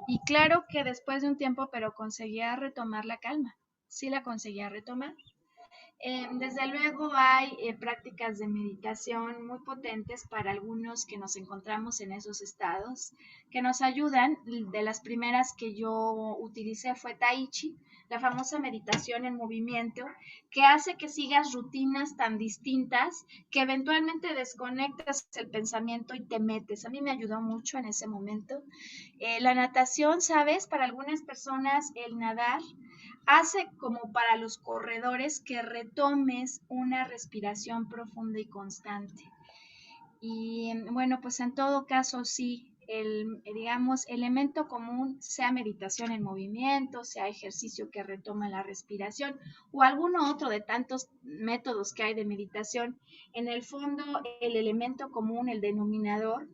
Y claro que después de un tiempo, pero conseguía retomar la calma. Sí la conseguía retomar. Desde luego hay prácticas de meditación muy potentes para algunos que nos encontramos en esos estados, que nos ayudan. De las primeras que yo utilicé fue Tai Chi, la famosa meditación en movimiento, que hace que sigas rutinas tan distintas que eventualmente desconectas el pensamiento y te metes. A mí me ayudó mucho en ese momento. La natación, ¿sabes? Para algunas personas el nadar hace como para los corredores que retomes una respiración profunda y constante. Y bueno, pues en todo caso sí, el, digamos, elemento común, sea meditación en movimiento, sea ejercicio que retoma la respiración o alguno otro de tantos métodos que hay de meditación, en el fondo el elemento común, el denominador,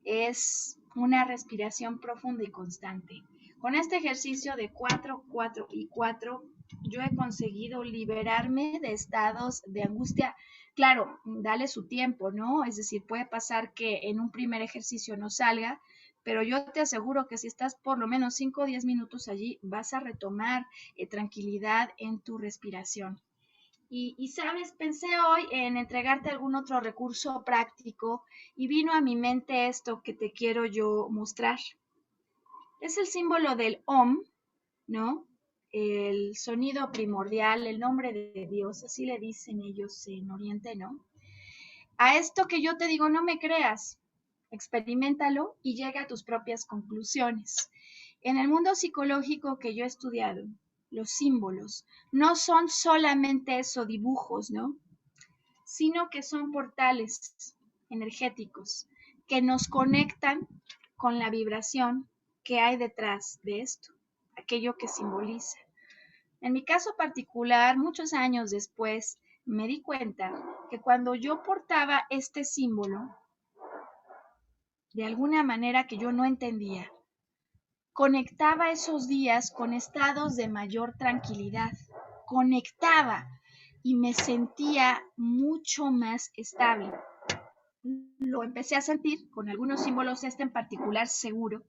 es una respiración profunda y constante. Con este ejercicio de 4, 4 y 4, yo he conseguido liberarme de estados de angustia. Claro, dale su tiempo, ¿no? Es decir, puede pasar que en un primer ejercicio no salga, pero yo te aseguro que si estás por lo menos 5 o 10 minutos allí, vas a retomar tranquilidad en tu respiración. Sabes, pensé hoy en entregarte algún otro recurso práctico y vino a mi mente esto que te quiero yo mostrar. Es el símbolo del Om, ¿no? El sonido primordial, el nombre de Dios, así le dicen ellos en Oriente, ¿no? A esto que yo te digo, no me creas, experiméntalo y llega a tus propias conclusiones. En el mundo psicológico que yo he estudiado, los símbolos no son solamente eso, dibujos, ¿no? Sino que son portales energéticos que nos conectan con la vibración que hay detrás de esto, aquello que simboliza. En mi caso particular, muchos años después, me di cuenta que cuando yo portaba este símbolo, de alguna manera que yo no entendía, conectaba esos días con estados de mayor tranquilidad, conectaba y me sentía mucho más estable. Lo empecé a sentir con algunos símbolos, este en particular seguro,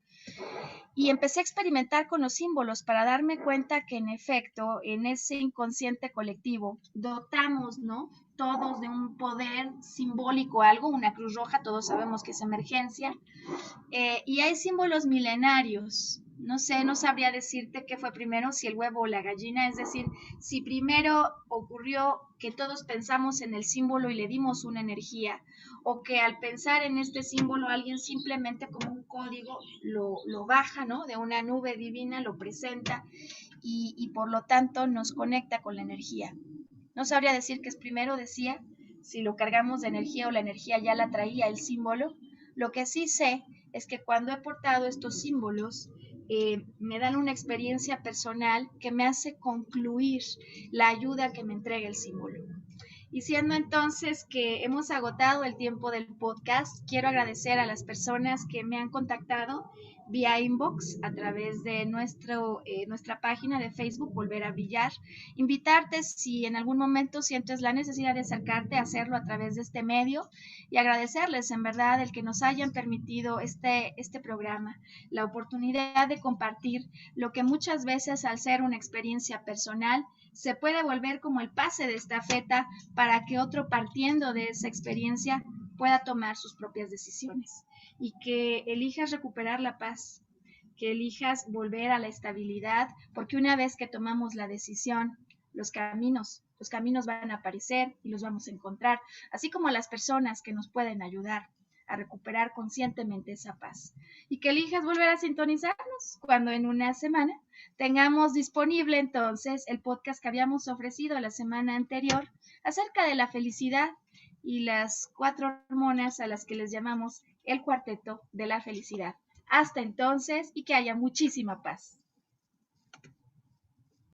y empecé a experimentar con los símbolos para darme cuenta que en efecto en ese inconsciente colectivo dotamos, ¿no? Todos de un poder simbólico, algo, una cruz roja, todos sabemos que es emergencia, y hay símbolos milenarios. No sé, no sabría decirte qué fue primero, si el huevo o la gallina, es decir, si primero ocurrió que todos pensamos en el símbolo y le dimos una energía, o que al pensar en este símbolo alguien simplemente como un código lo baja, ¿no? De una nube divina, lo presenta y por lo tanto nos conecta con la energía. No sabría decir qué es primero, decía, si lo cargamos de energía o la energía ya la traía el símbolo. Lo que sí sé es que cuando he portado estos símbolos, me dan una experiencia personal que me hace concluir la ayuda que me entrega el símbolo. Y siendo entonces que hemos agotado el tiempo del podcast, quiero agradecer a las personas que me han contactado vía inbox a través de nuestra página de Facebook, Volver a Brillar. Invitarte si en algún momento sientes la necesidad de acercarte a hacerlo a través de este medio y agradecerles en verdad el que nos hayan permitido este programa, la oportunidad de compartir lo que muchas veces al ser una experiencia personal se puede volver como el pase de estafeta para que otro partiendo de esa experiencia pueda tomar sus propias decisiones y que elijas recuperar la paz, que elijas volver a la estabilidad, porque una vez que tomamos la decisión, los caminos van a aparecer y los vamos a encontrar, así como las personas que nos pueden ayudar a recuperar conscientemente esa paz. Y que elijas volver a sintonizarnos cuando en una semana tengamos disponible entonces el podcast que habíamos ofrecido la semana anterior acerca de la felicidad y las 4 hormonas a las que les llamamos el cuarteto de la felicidad. Hasta entonces y que haya muchísima paz.